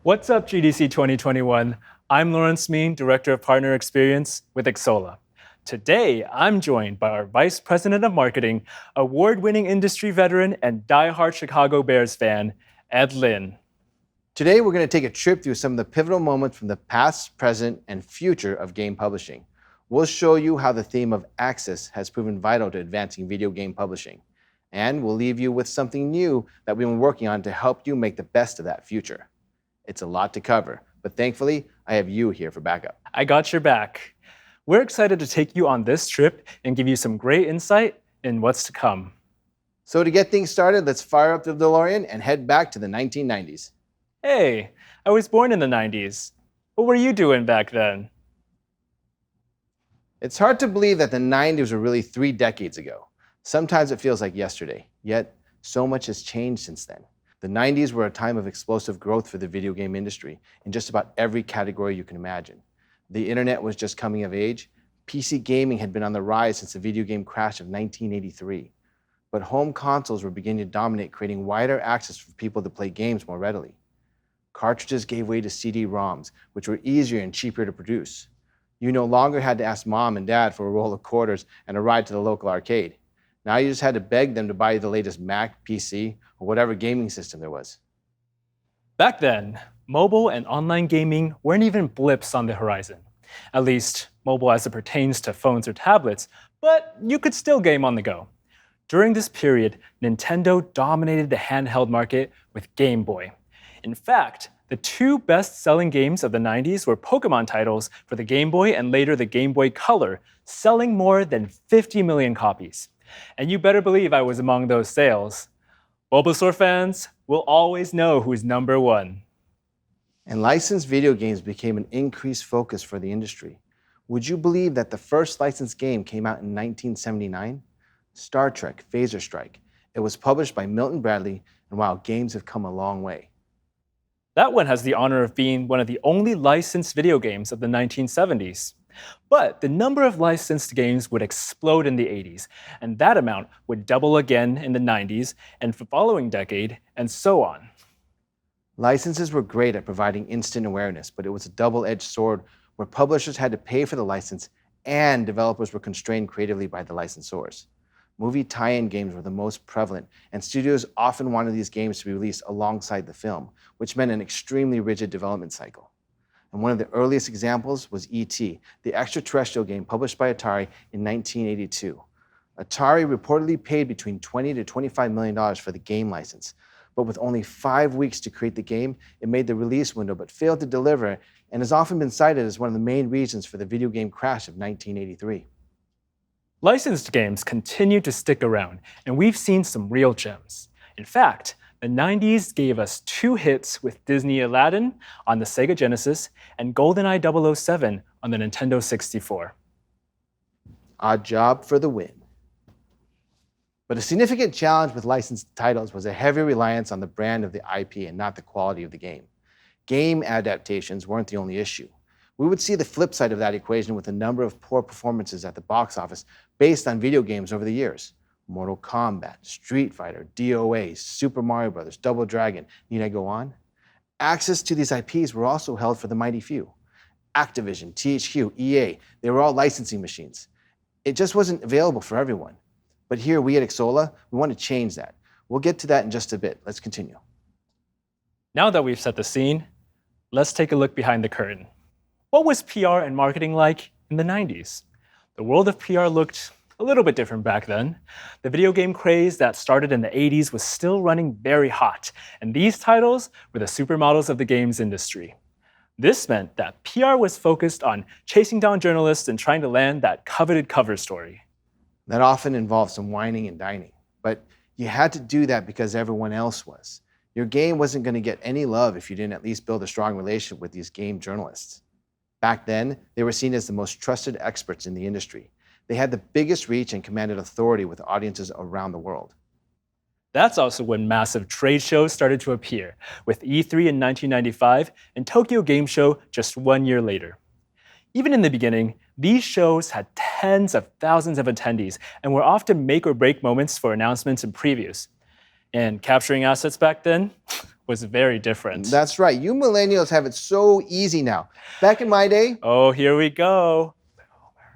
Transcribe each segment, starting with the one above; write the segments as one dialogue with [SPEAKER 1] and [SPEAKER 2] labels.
[SPEAKER 1] What's up, GDC 2021? I'm Lawrence Mien, Director of Partner Experience with Xsolla. Today, I'm joined by our Vice President of Marketing, award-winning industry veteran, and diehard Chicago Bears fan, Ed Lin.
[SPEAKER 2] Today, we're going to take a trip through some of the pivotal moments from the past, present, and future of game publishing. We'll show you how the theme of access has proven vital to advancing video game publishing. And we'll leave you with something new that we've been working on to help you make the best of that future. It's a lot to cover, but thankfully, I have you here for backup.
[SPEAKER 1] I got your back. We're excited to take you on this trip and give you some great insight in what's to come.
[SPEAKER 2] So to get things started, let's fire up the DeLorean and head back to the 1990s.
[SPEAKER 1] Hey, I was born in the 90s. What were you doing back then?
[SPEAKER 2] It's hard to believe that the 90s were really 3 decades ago. Sometimes it feels like yesterday, yet so much has changed since then. The 90s were a time of explosive growth for the video game industry in just about every category you can imagine. The internet was just coming of age. PC gaming had been on the rise since the video game crash of 1983. But home consoles were beginning to dominate, creating wider access for people to play games more readily. Cartridges gave way to CD-ROMs, which were easier and cheaper to produce. You no longer had to ask mom and dad for a roll of quarters and a ride to the local arcade. Now you just had to beg them to buy you the latest Mac, PC, or whatever gaming system there was.
[SPEAKER 1] Back then, mobile and online gaming weren't even blips on the horizon. At least, mobile as it pertains to phones or tablets, but you could still game on the go. During this period, Nintendo dominated the handheld market with Game Boy. In fact, the 2 best-selling games of the 90s were Pokemon titles for the Game Boy and later the Game Boy Color, selling more than 50 million copies. And you better believe I was among those sales. Bulbasaur fans will always know who's number 1.
[SPEAKER 2] And licensed video games became an increased focus for the industry. Would you believe that the first licensed game came out in 1979? Star Trek Phaser Strike. It was published by Milton Bradley, and wow, games have come a long way.
[SPEAKER 1] That one has the honor of being one of the only licensed video games of the 1970s. But the number of licensed games would explode in the 80s, and that amount would double again in the 90s and the following decade, and so on.
[SPEAKER 2] Licenses were great at providing instant awareness, but it was a double-edged sword where publishers had to pay for the license and developers were constrained creatively by the licensors. Movie tie-in games were the most prevalent, and studios often wanted these games to be released alongside the film, which meant an extremely rigid development cycle. And one of the earliest examples was E.T., the extraterrestrial game published by Atari in 1982. Atari reportedly paid between $20 to $25 million for the game license, but with only 5 weeks to create the game, it made the release window but failed to deliver and has often been cited as one of the main reasons for the video game crash of 1983.
[SPEAKER 1] Licensed games continue to stick around, and we've seen some real gems. In fact, the 90s gave us 2 hits with Disney Aladdin on the Sega Genesis and GoldenEye 007 on the Nintendo 64.
[SPEAKER 2] Odd job for the win. But a significant challenge with licensed titles was a heavy reliance on the brand of the IP and not the quality of the game. Game adaptations weren't the only issue. We would see the flip side of that equation with a number of poor performances at the box office based on video games over the years. Mortal Kombat, Street Fighter, DOA, Super Mario Bros., Double Dragon, need I go on? Access to these IPs were also held for the mighty few. Activision, THQ, EA, they were all licensing machines. It just wasn't available for everyone. But here we at Xsolla, we want to change that. We'll get to that in just a bit. Let's continue.
[SPEAKER 1] Now that we've set the scene, let's take a look behind the curtain. What was PR and marketing like in the 90s? The world of PR looked a little bit different back then. The video game craze that started in the 80s was still running very hot, and these titles were the supermodels of the games industry. This meant that PR was focused on chasing down journalists and trying to land that coveted cover story.
[SPEAKER 2] That often involved some whining and dining, but you had to do that because everyone else was. Your game wasn't going to get any love if you didn't at least build a strong relationship with these game journalists. Back then, they were seen as the most trusted experts in the industry. They had the biggest reach and commanded authority with audiences around the world.
[SPEAKER 1] That's also when massive trade shows started to appear, with E3 in 1995 and Tokyo Game Show just 1 year later. Even in the beginning, these shows had tens of thousands of attendees and were often make or break moments for announcements and previews. And capturing assets back then, was very different.
[SPEAKER 2] That's right. You millennials have it so easy now. Back in my day,
[SPEAKER 1] Oh, here we go.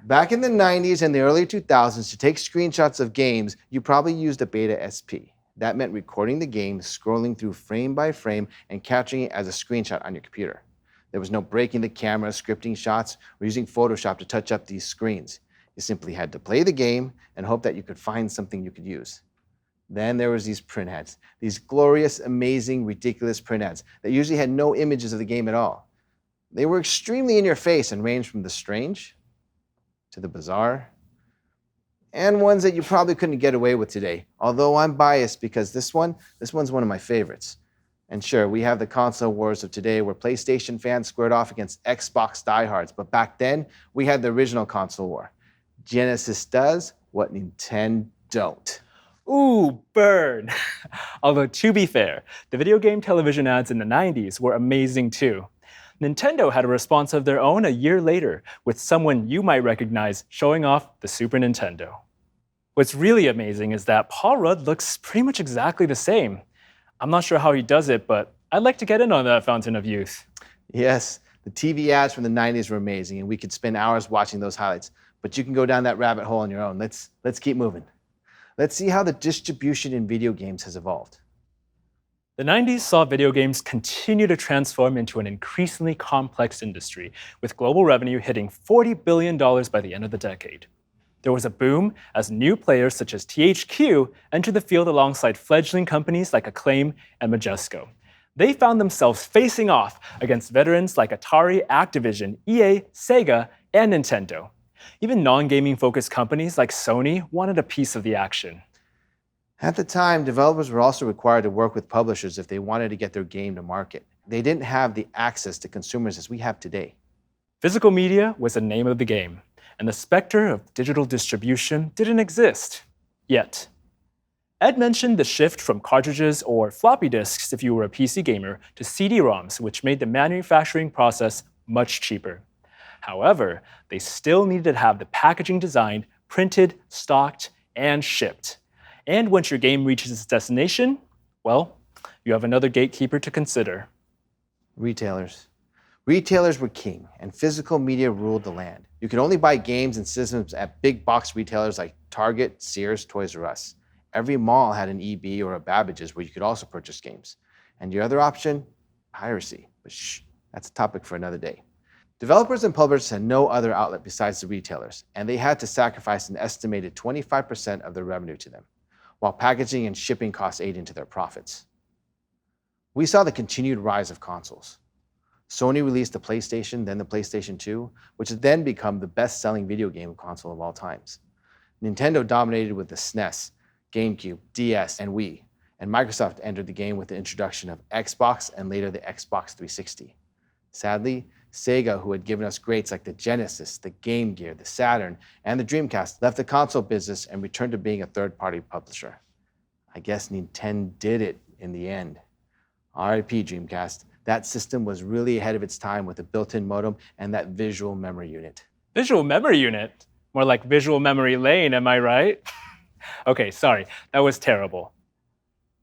[SPEAKER 2] back in the 90s and the early 2000s, to take screenshots of games, you probably used a Beta SP. That meant recording the game, scrolling through frame by frame, and capturing it as a screenshot on your computer. There was no breaking the camera, scripting shots, or using Photoshop to touch up these screens. You simply had to play the game and hope that you could find something you could use. Then there was these print ads, these glorious, amazing, ridiculous print ads that usually had no images of the game at all. They were extremely in your face and ranged from the strange to the bizarre, and ones that you probably couldn't get away with today. Although I'm biased because this one's one of my favorites. And sure, we have the console wars of today where PlayStation fans squared off against Xbox diehards, but back then we had the original console war. Genesis does what Nintendo don't.
[SPEAKER 1] Ooh, burn. Although, to be fair, the video game television ads in the 90s were amazing too. Nintendo had a response of their own a year later, with someone you might recognize showing off the Super Nintendo. What's really amazing is that Paul Rudd looks pretty much exactly the same. I'm not sure how he does it, but I'd like to get in on that fountain of youth.
[SPEAKER 2] Yes, the TV ads from the 90s were amazing, and we could spend hours watching those highlights. But you can go down that rabbit hole on your own. Let's keep moving. Let's see how the distribution in video games has evolved.
[SPEAKER 1] The 90s saw video games continue to transform into an increasingly complex industry, with global revenue hitting $40 billion by the end of the decade. There was a boom as new players such as THQ entered the field alongside fledgling companies like Acclaim and Majesco. They found themselves facing off against veterans like Atari, Activision, EA, Sega, and Nintendo. Even non-gaming focused companies like Sony wanted a piece of the action.
[SPEAKER 2] At the time, developers were also required to work with publishers if they wanted to get their game to market. They didn't have the access to consumers as we have today.
[SPEAKER 1] Physical media was the name of the game, and the specter of digital distribution didn't exist yet. Ed mentioned the shift from cartridges or floppy disks if you were a PC gamer to CD-ROMs, which made the manufacturing process much cheaper. However, they still needed to have the packaging designed, printed, stocked, and shipped. And once your game reaches its destination, well, you have another gatekeeper to consider.
[SPEAKER 2] Retailers. Retailers were king, and physical media ruled the land. You could only buy games and systems at big box retailers like Target, Sears, Toys R Us. Every mall had an EB or a Babbage's where you could also purchase games. And your other option? Piracy. But shh, that's a topic for another day. Developers and publishers had no other outlet besides the retailers, and they had to sacrifice an estimated 25% of their revenue to them, while packaging and shipping costs ate into their profits. We saw the continued rise of consoles. Sony released the PlayStation, then the PlayStation 2, which has then become the best-selling video game console of all times. Nintendo dominated with the SNES, GameCube, DS, and Wii, and Microsoft entered the game with the introduction of Xbox and later the Xbox 360. Sadly, Sega, who had given us greats like the Genesis, the Game Gear, the Saturn, and the Dreamcast, left the console business and returned to being a third-party publisher. I guess Nintendo did it in the end. RIP Dreamcast. That system was really ahead of its time with a built-in modem and that visual memory unit.
[SPEAKER 1] Visual memory unit? More like visual memory lane, am I right? Okay, sorry, that was terrible.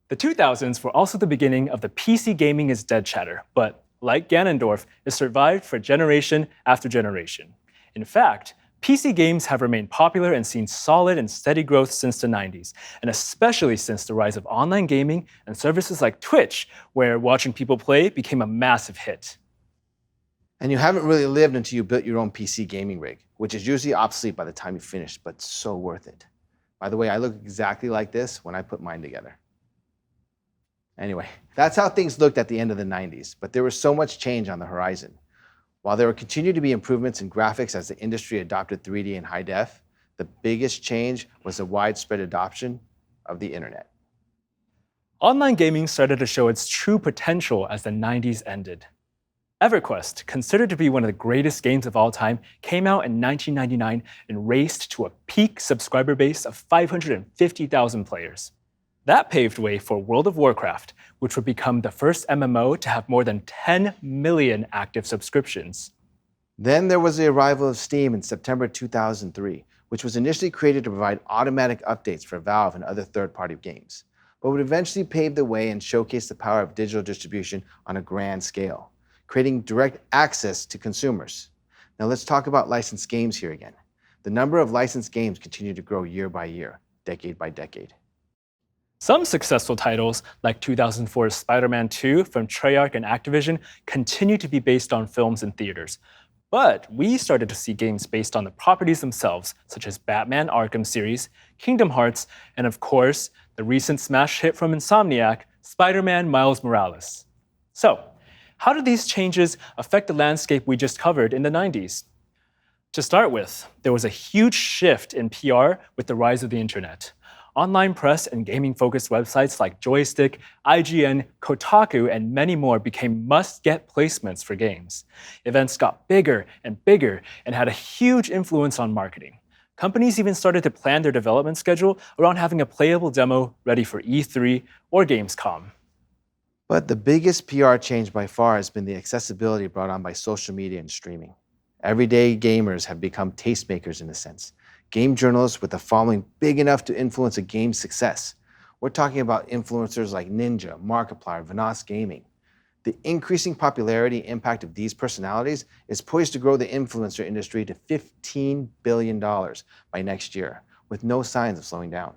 [SPEAKER 1] The 2000s were also the beginning of the PC gaming is dead chatter, but like Ganondorf, it survived for generation after generation. In fact, PC games have remained popular and seen solid and steady growth since the 90s, and especially since the rise of online gaming and services like Twitch, where watching people play became a massive hit.
[SPEAKER 2] And you haven't really lived until you built your own PC gaming rig, which is usually obsolete by the time you finish, but so worth it. By the way, I look exactly like this when I put mine together. Anyway, that's how things looked at the end of the 90s, but there was so much change on the horizon. While there would continue to be improvements in graphics as the industry adopted 3D and high def, the biggest change was the widespread adoption of the internet.
[SPEAKER 1] Online gaming started to show its true potential as the 90s ended. Everquest, considered to be one of the greatest games of all time, came out in 1999 and raced to a peak subscriber base of 550,000 players. That paved way for World of Warcraft, which would become the first MMO to have more than 10 million active subscriptions.
[SPEAKER 2] Then there was the arrival of Steam in September 2003, which was initially created to provide automatic updates for Valve and other third-party games. but would eventually pave the way and showcase the power of digital distribution on a grand scale, creating direct access to consumers. Now let's talk about licensed games here again. The number of licensed games continue to grow year by year, decade by decade.
[SPEAKER 1] Some successful titles, like 2004's Spider-Man 2 from Treyarch and Activision, continue to be based on films in theaters. But we started to see games based on the properties themselves, such as Batman Arkham series, Kingdom Hearts, and of course, the recent smash hit from Insomniac, Spider-Man Miles Morales. So, how did these changes affect the landscape we just covered in the 90s? To start with, there was a huge shift in PR with the rise of the internet. Online press and gaming-focused websites like Joystick, IGN, Kotaku, and many more became must-get placements for games. Events got bigger and bigger and had a huge influence on marketing. Companies even started to plan their development schedule around having a playable demo ready for E3 or Gamescom.
[SPEAKER 2] But the biggest PR change by far has been the accessibility brought on by social media and streaming. Everyday gamers have become tastemakers in a sense. Game journalists with a following big enough to influence a game's success. We're talking about influencers like Ninja, Markiplier, Vanoss Gaming. The increasing popularity impact of these personalities is poised to grow the influencer industry to $15 billion by next year, with no signs of slowing down.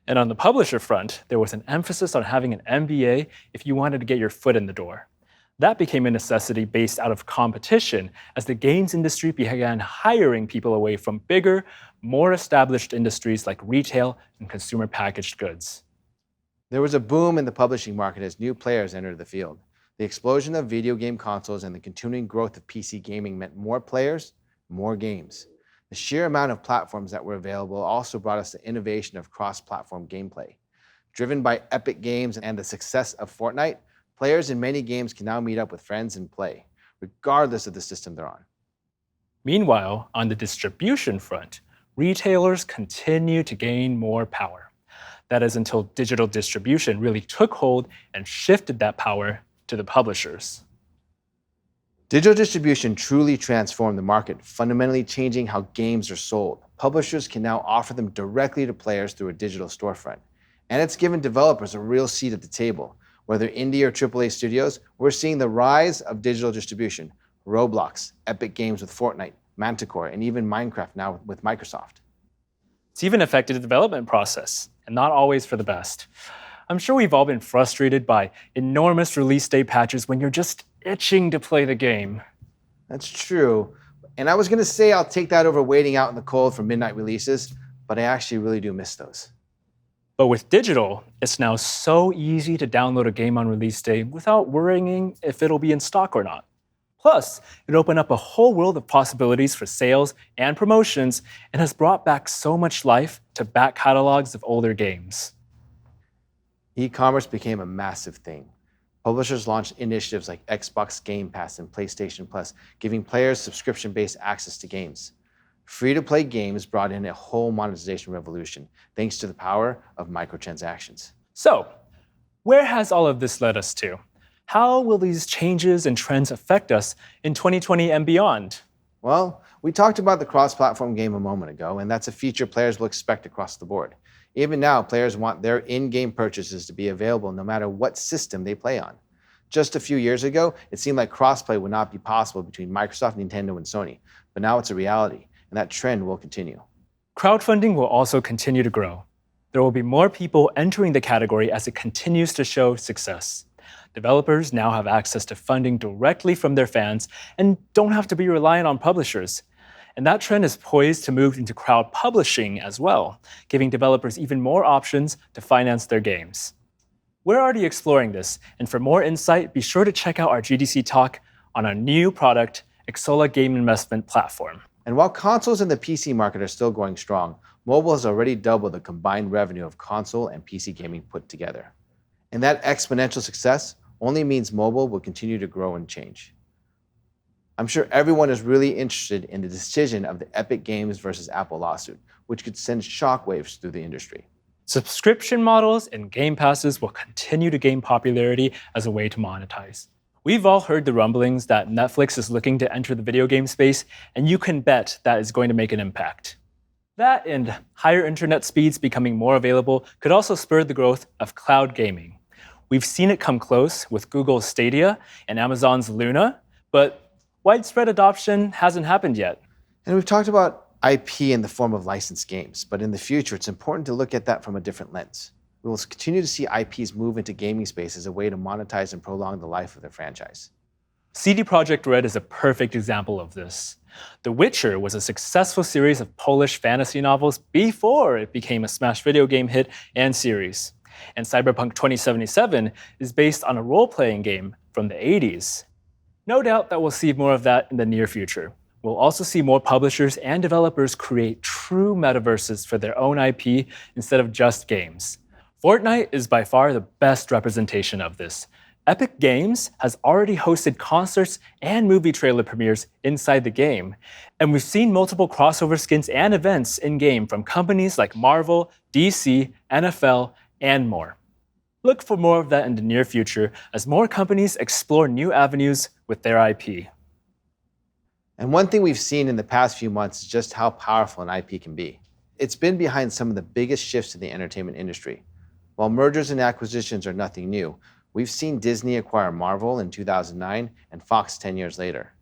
[SPEAKER 1] And on the publisher front, there was an emphasis on having an MBA if you wanted to get your foot in the door. That became a necessity based out of competition as the games industry began hiring people away from bigger, more established industries like retail and consumer packaged goods.
[SPEAKER 2] There was a boom in the publishing market as new players entered the field. The explosion of video game consoles and the continuing growth of PC gaming meant more players, more games. The sheer amount of platforms that were available also brought us the innovation of cross-platform gameplay. Driven by Epic Games and the success of Fortnite, players in many games can now meet up with friends and play, regardless of the system they're on.
[SPEAKER 1] Meanwhile, on the distribution front, retailers continue to gain more power. That is until digital distribution really took hold and shifted that power to the publishers.
[SPEAKER 2] Digital distribution truly transformed the market, fundamentally changing how games are sold. Publishers can now offer them directly to players through a digital storefront. And it's given developers a real seat at the table. Whether indie or AAA studios, we're seeing the rise of digital distribution. Roblox, Epic Games with Fortnite, Manticore, and even Minecraft now with Microsoft.
[SPEAKER 1] It's even affected the development process, and not always for the best. I'm sure we've all been frustrated by enormous release day patches when you're just itching to play the game.
[SPEAKER 2] That's true. And I was going to say I'll take that over waiting out in the cold for midnight releases, but I actually really do miss those.
[SPEAKER 1] But with digital, it's now so easy to download a game on release day without worrying if it'll be in stock or not. Plus, it opened up a whole world of possibilities for sales and promotions and has brought back so much life to back catalogs of older games.
[SPEAKER 2] E-commerce became a massive thing. Publishers launched initiatives like Xbox Game Pass and PlayStation Plus, giving players subscription-based access to games. Free-to-play games brought in a whole monetization revolution, thanks to the power of microtransactions.
[SPEAKER 1] So, where has all of this led us to? How will these changes and trends affect us in 2020 and beyond?
[SPEAKER 2] Well, we talked about the cross-platform game a moment ago, and that's a feature players will expect across the board. Even now, players want their in-game purchases to be available no matter what system they play on. Just a few years ago, it seemed like crossplay would not be possible between Microsoft, Nintendo, and Sony, but now it's a reality, and that trend will continue.
[SPEAKER 1] Crowdfunding will also continue to grow. There will be more people entering the category as it continues to show success. Developers now have access to funding directly from their fans and don't have to be reliant on publishers. And that trend is poised to move into crowd publishing as well, giving developers even more options to finance their games. We're already exploring this, and for more insight, be sure to check out our GDC talk on our new product, Xsolla Game Investment Platform.
[SPEAKER 2] And while consoles and the PC market are still going strong, mobile has already doubled the combined revenue of console and PC gaming put together. And that exponential success only means mobile will continue to grow and change. I'm sure everyone is really interested in the decision of the Epic Games versus Apple lawsuit, which could send shockwaves through the industry.
[SPEAKER 1] Subscription models and game passes will continue to gain popularity as a way to monetize. We've all heard the rumblings that Netflix is looking to enter the video game space, and you can bet that is going to make an impact. That and higher internet speeds becoming more available could also spur the growth of cloud gaming. We've seen it come close with Google's Stadia and Amazon's Luna, but widespread adoption hasn't happened yet.
[SPEAKER 2] And we've talked about IP in the form of licensed games, but in the future, it's important to look at that from a different lens. We will continue to see IPs move into gaming space as a way to monetize and prolong the life of their franchise.
[SPEAKER 1] CD Projekt Red is a perfect example of this. The Witcher was a successful series of Polish fantasy novels before it became a smash video game hit and series. And Cyberpunk 2077 is based on a role-playing game from the 80s. No doubt that we'll see more of that in the near future. We'll also see more publishers and developers create true metaverses for their own IP instead of just games. Fortnite is by far the best representation of this. Epic Games has already hosted concerts and movie trailer premieres inside the game, and we've seen multiple crossover skins and events in-game from companies like Marvel, DC, NFL, and more. Look for more of that in the near future as more companies explore new avenues with their IP.
[SPEAKER 2] And one thing we've seen in the past few months is just how powerful an IP can be. It's been behind some of the biggest shifts in the entertainment industry. While mergers and acquisitions are nothing new, we've seen Disney acquire Marvel in 2009 and Fox 10 years later.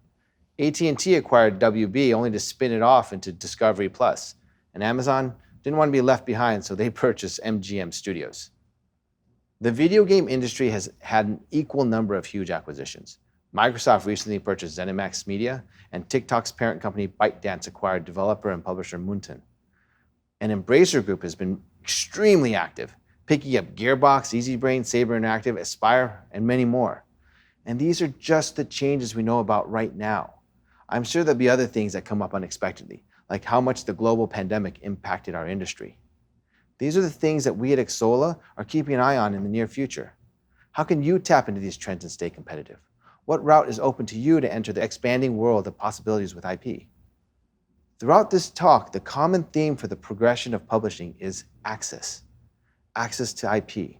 [SPEAKER 2] AT&T acquired WB only to spin it off into Discovery Plus, and Amazon didn't want to be left behind, so they purchased MGM Studios. The video game industry has had an equal number of huge acquisitions. Microsoft recently purchased ZeniMax Media, and TikTok's parent company ByteDance acquired developer and publisher Mien. And Embracer Group has been extremely active, picking up Gearbox, EasyBrain, Saber Interactive, Aspire, and many more. And these are just the changes we know about right now. I'm sure there'll be other things that come up unexpectedly, like how much the global pandemic impacted our industry. These are the things that we at Xsolla are keeping an eye on in the near future. How can you tap into these trends and stay competitive? What route is open to you to enter the expanding world of possibilities with IP? Throughout this talk, the common theme for the progression of publishing is access. Access to IP,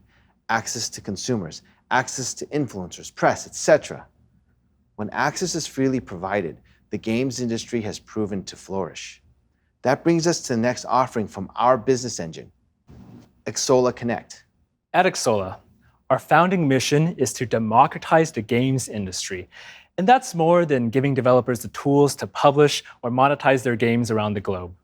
[SPEAKER 2] access to consumers, access to influencers, press, etc. When access is freely provided, the games industry has proven to flourish. That brings us to the next offering from our business engine, Xola Connect.
[SPEAKER 1] At Xsolla, our founding mission is to democratize the games industry. And that's more than giving developers the tools to publish or monetize their games around the globe.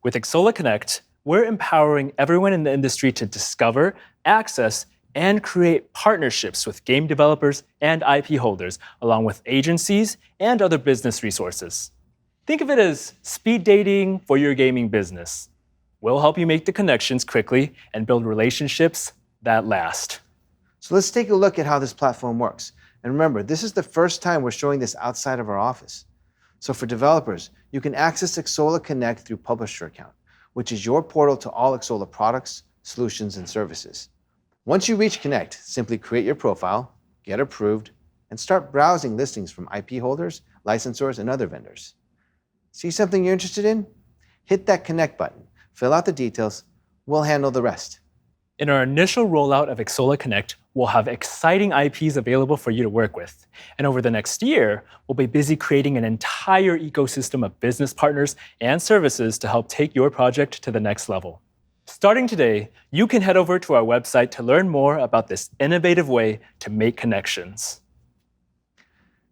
[SPEAKER 1] With Xola Connect, we're empowering everyone in the industry to discover, access, and create partnerships with game developers and IP holders, along with agencies and other business resources. Think of it as speed dating for your gaming business. We'll help you make the connections quickly and build relationships that last.
[SPEAKER 2] So let's take a look at how this platform works. And remember, this is the first time we're showing this outside of our office. So for developers, you can access Xola Connect through Publisher Account, which is your portal to all Xsolla products, solutions, and services. Once you reach Connect, simply create your profile, get approved, and start browsing listings from IP holders, licensors, and other vendors. See something you're interested in? Hit that Connect button, fill out the details, we'll handle the rest.
[SPEAKER 1] In our initial rollout of Xola Connect, we'll have exciting IPs available for you to work with. And over the next year, we'll be busy creating an entire ecosystem of business partners and services to help take your project to the next level. Starting today, you can head over to our website to learn more about this innovative way to make connections.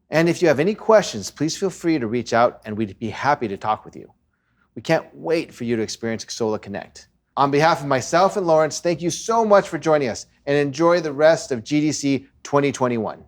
[SPEAKER 2] And if you have any questions, please feel free to reach out and we'd be happy to talk with you. We can't wait for you to experience Xola Connect. On behalf of myself and Lawrence, thank you so much for joining us and enjoy the rest of GDC 2021.